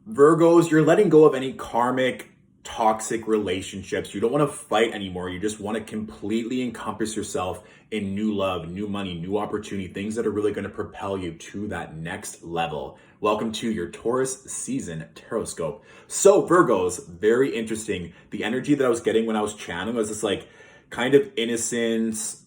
Virgos, you're letting go of any karmic, toxic relationships. You don't want to fight anymore. You just want to completely encompass yourself in new love, new money, new opportunity, things that are really going to propel you to that next level. Welcome to your Taurus season Tarotscope. So, Virgos, very interesting. The energy that I was getting when I was channeling was this like kind of innocence,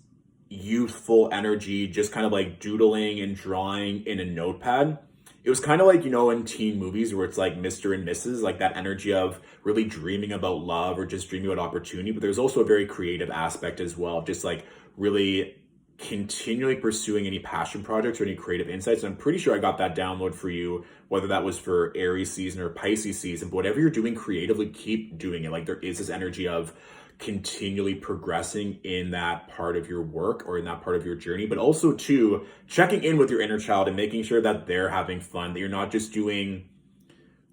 youthful energy, just kind of like doodling and drawing in a notepad. It was kind of like, in teen movies where it's like Mr. and Mrs., like that energy of really dreaming about love or just dreaming about opportunity. But there's also a very creative aspect as well, just like really continually pursuing any passion projects or any creative insights. And I'm pretty sure I got that download for you, whether that was for Aries season or Pisces season. But whatever you're doing creatively, keep doing it. Like there is this energy of continually progressing in that part of your work or in that part of your journey, but also too checking in with your inner child and making sure that they're having fun, that you're not just doing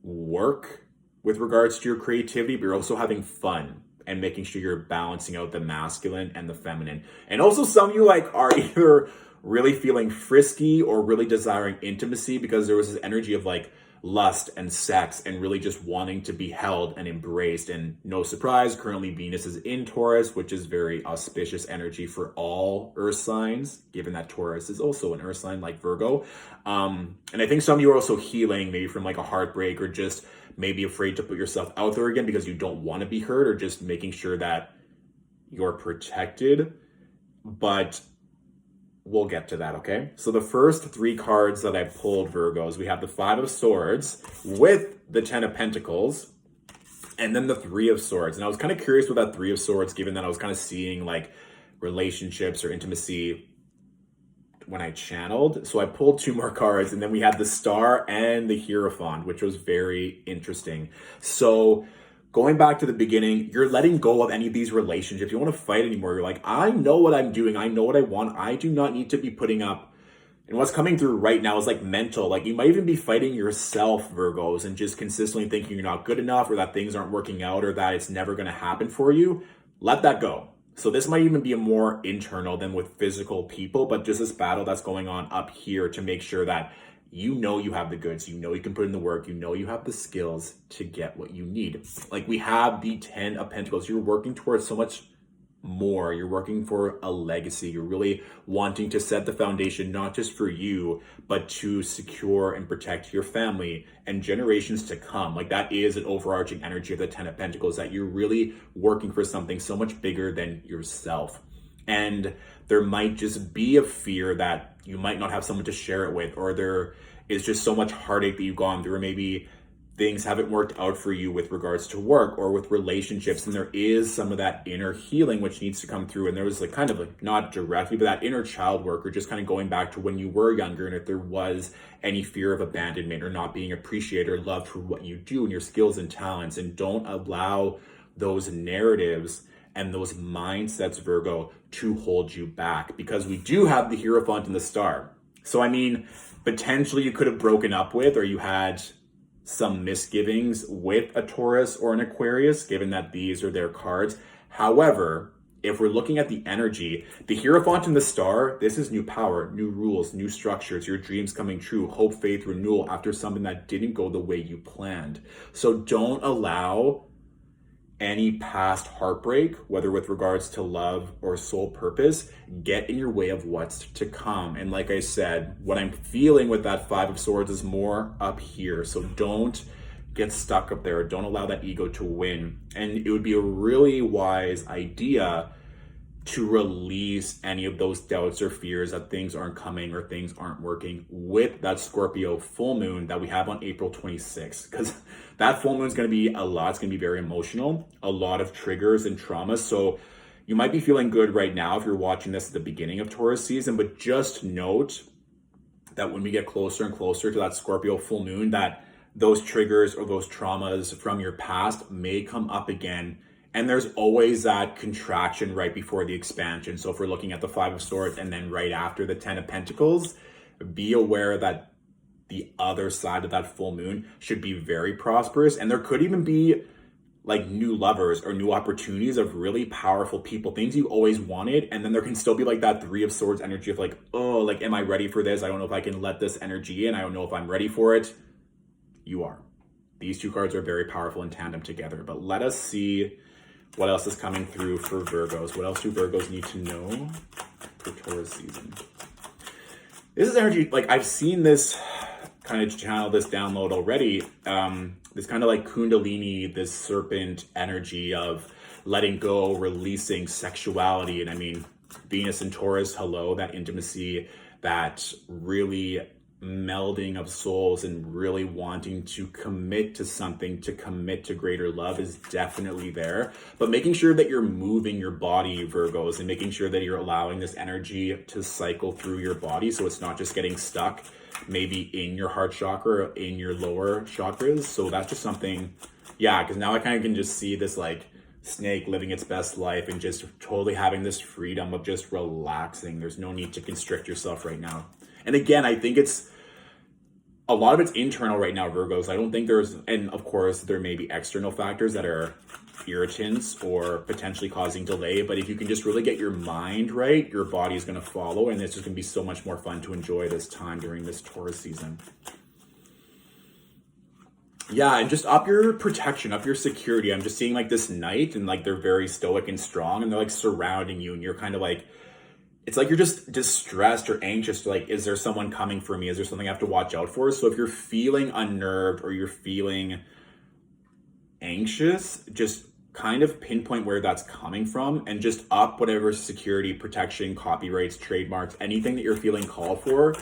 work with regards to your creativity, but you're also having fun and making sure you're balancing out the masculine and the feminine. And also some of you like are either really feeling frisky or really desiring intimacy because there was this energy of like lust and sex and really just wanting to be held and embraced. And no surprise, currently Venus is in Taurus, which is very auspicious energy for all earth signs, given that Taurus is also an earth sign like Virgo. And I think some of you are also healing maybe from like a heartbreak or just maybe afraid to put yourself out there again because you don't want to be hurt, or just making sure that you're protected. But we'll get to that, okay? So the first three cards that I pulled, Virgos, we have the Five of Swords with the Ten of Pentacles, and then the Three of Swords. And I was kind of curious with that Three of Swords, given that I was kind of seeing like relationships or intimacy when I channeled. So I pulled two more cards, and then we had the Star and the Hierophant, which was very interesting. So going back to the beginning, you're letting go of any of these relationships. You don't want to fight anymore. You're like, I know what I'm doing. I know what I want. I do not need to be putting up. And what's coming through right now is like mental. Like you might even be fighting yourself, Virgos, and just consistently thinking you're not good enough or that things aren't working out or that it's never going to happen for you. Let that go. So this might even be a more internal than with physical people, but just this battle that's going on up here to make sure that you know you have the goods, you know you can put in the work, you know you have the skills to get what you need. Like we have the 10 of Pentacles. You're working towards so much more. You're working for a legacy. You're really wanting to set the foundation, not just for you, but to secure and protect your family and generations to come. Like that is an overarching energy of the 10 of Pentacles, that you're really working for something so much bigger than yourself. And there might just be a fear that you might not have someone to share it with, or there is just so much heartache that you've gone through, or maybe things haven't worked out for you with regards to work or with relationships. And there is some of that inner healing which needs to come through. And there was like kind of like not directly, but that inner child work, or just kind of going back to when you were younger, and if there was any fear of abandonment or not being appreciated or loved for what you do and your skills and talents. And don't allow those narratives and those mindsets, Virgo, to hold you back, because we do have the Hierophant and the Star. So, I mean, potentially you could have broken up with, or you had some misgivings with a Taurus or an Aquarius, given that these are their cards. However, if we're looking at the energy, the Hierophant and the Star, this is new power, new rules, new structures, your dreams coming true, hope, faith, renewal after something that didn't go the way you planned. So don't allow any past heartbreak, whether with regards to love or soul purpose, get in your way of what's to come. And like I said, what I'm feeling with that Five of Swords is more up here. So don't get stuck up there. Don't allow that ego to win. And it would be a really wise idea to release any of those doubts or fears that things aren't coming or things aren't working with that Scorpio full moon that we have on April 26th. Because that full moon is going to be a lot. It's going to be very emotional, a lot of triggers and traumas. So you might be feeling good right now if you're watching this at the beginning of Taurus season, but just note that when we get closer and closer to that Scorpio full moon, that those triggers or those traumas from your past may come up again. And there's always that contraction right before the expansion. So if we're looking at the Five of Swords and then right after the 10 of Pentacles, be aware that the other side of that full moon should be very prosperous. And there could even be like new lovers or new opportunities of really powerful people, things you always wanted. And then there can still be like that Three of Swords energy of like, oh, like, am I ready for this? I don't know if I can let this energy in. I don't know if I'm ready for it. You are. These two cards are very powerful in tandem together. But let us see what else is coming through for Virgos. What else do Virgos need to know for Taurus season? This is energy, like I've seen this kind of channel, this download already. This kind of like Kundalini, this serpent energy of letting go, releasing sexuality. And I mean, Venus and Taurus, hello, that intimacy, that really melding of souls and really wanting to commit to something, to commit to greater love is definitely there. But making sure that you're moving your body, Virgos, and making sure that you're allowing this energy to cycle through your body, so it's not just getting stuck maybe in your heart chakra or in your lower chakras. So that's just something, yeah, because now I kind of can just see this like snake living its best life and just totally having this freedom of just relaxing. There's no need to constrict yourself right now. And again, I think it's a lot of it's internal right now, Virgos. I don't think there's, and of course there may be external factors that are irritants or potentially causing delay, but if you can just really get your mind right, your body is going to follow, and it's just going to be so much more fun to enjoy this time during this Taurus season. Yeah, and just up your protection, up your security. I'm just seeing like this knight, and like they're very stoic and strong, and they're like surrounding you, and you're kind of like, it's like you're just distressed or anxious, like, is there someone coming for me? Is there something I have to watch out for? So if you're feeling unnerved or you're feeling anxious, just kind of pinpoint where that's coming from and just up whatever security, protection, copyrights, trademarks, anything that you're feeling called for.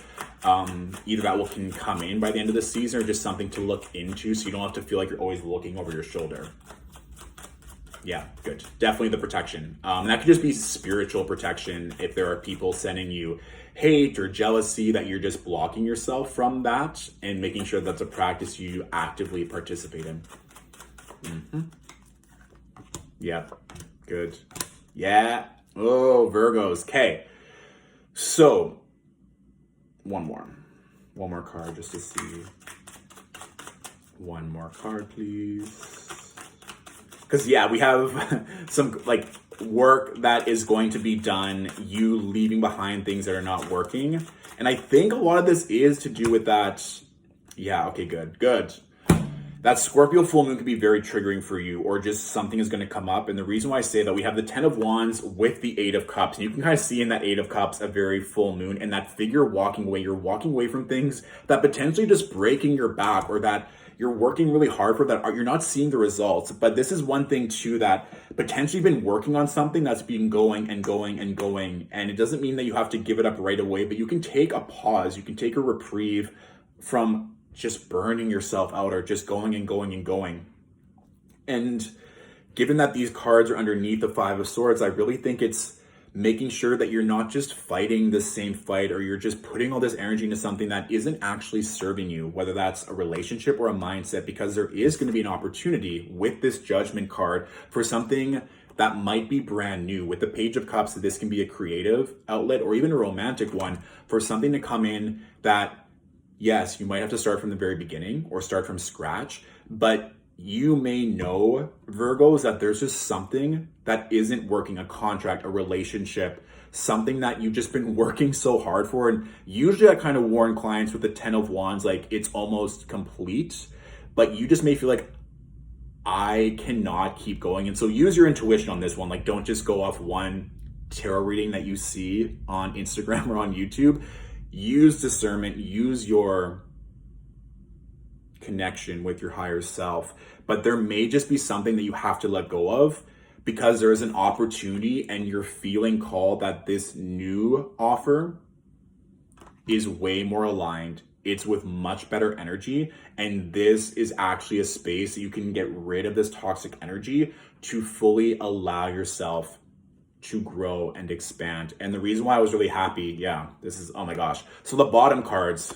Either that can come in by the end of the season or just something to look into, so you don't have to feel like you're always looking over your shoulder. Yeah, good. Definitely the protection. And that could just be spiritual protection. If there are people sending you hate or jealousy, that you're just blocking yourself from that and making sure that's a practice you actively participate in. Mm-hmm. Yeah, good. Yeah. Oh, Virgos. Okay. So, one more card just to see. One more card, please. Because, yeah, we have some, like, work that is going to be done, you leaving behind things that are not working. And I think a lot of this is to do with that. Yeah, okay, good. That Scorpio full moon could be very triggering for you, or just something is going to come up. And the reason why I say that, we have the 10 of Wands with the 8 of Cups. And you can kind of see in that 8 of Cups a very full moon, and that figure walking away. You're walking away from things that potentially just breaking your back, or that you're working really hard for, that you're not seeing the results. But this is one thing too, that potentially been working on something that's been going and going and going. And it doesn't mean that you have to give it up right away, but you can take a pause. You can take a reprieve from just burning yourself out, or just going and going and going. And given that these cards are underneath the 5 of Swords, I really think it's making sure that you're not just fighting the same fight, or you're just putting all this energy into something that isn't actually serving you, whether that's a relationship or a mindset, because there is going to be an opportunity with this Judgment card for something that might be brand new. With the Page of Cups, this can be a creative outlet or even a romantic one, for something to come in that, yes, you might have to start from the very beginning or start from scratch, but you may know, Virgos, that there's just something that isn't working, a contract, a relationship, something that you've just been working so hard for. And usually I kind of warn clients with the 10 of Wands, like it's almost complete, but you just may feel like, I cannot keep going. And so use your intuition on this one. Like, don't just go off one tarot reading that you see on Instagram or on YouTube. Use discernment, use your connection with your higher self. But there may just be something that you have to let go of, because there is an opportunity and you're feeling called that this new offer is way more aligned. It's with much better energy. And this is actually a space that you can get rid of this toxic energy to fully allow yourself to grow and expand. And the reason why I was really happy, this is, oh my gosh. So the bottom cards,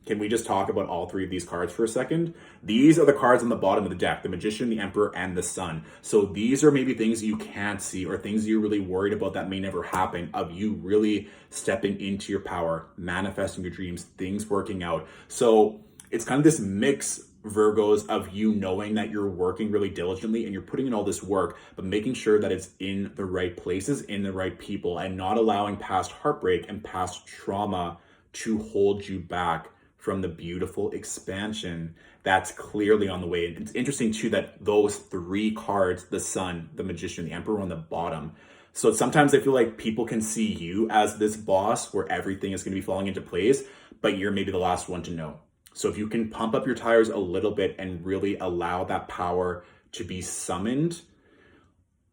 can we just talk about all 3 of these cards for a second? These are the cards on the bottom of the deck: the Magician, the Emperor, and the Sun. So these are maybe things you can't see, or things you're really worried about that may never happen, of you really stepping into your power, manifesting your dreams, things working out. So it's kind of this mix, Virgos, of you knowing that you're working really diligently and you're putting in all this work, but making sure that it's in the right places, in the right people, and not allowing past heartbreak and past trauma to hold you back from the beautiful expansion that's clearly on the way. And it's interesting too that those three cards, the Sun, the Magician, the Emperor, on the bottom. So sometimes I feel like people can see you as this boss where everything is going to be falling into place, but you're maybe the last one to know. So if you can pump up your tires a little bit and really allow that power to be summoned,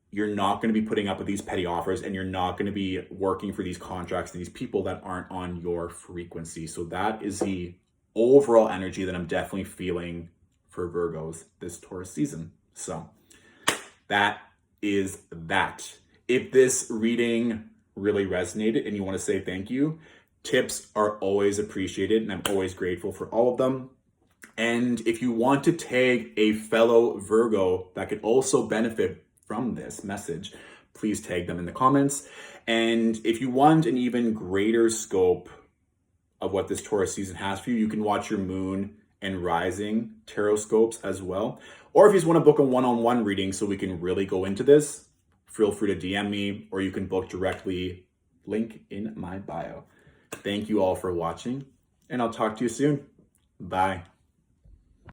you're not going to be putting up with these petty offers, and you're not going to be working for these contracts and these people that aren't on your frequency. So that is the overall energy that I'm definitely feeling for Virgos this Taurus season. So that is that. If this reading really resonated and you want to say thank you, tips are always appreciated, and I'm always grateful for all of them. And if you want to tag a fellow Virgo that could also benefit from this message, please tag them in the comments. And if you want an even greater scope of what this Taurus season has for you, you can watch your moon and rising Tarotscopes as well. Or if you just want to book a one-on-one reading so we can really go into this, feel free to DM me, or you can book directly, link in my bio. Thank you all for watching, and I'll talk to you soon. Bye.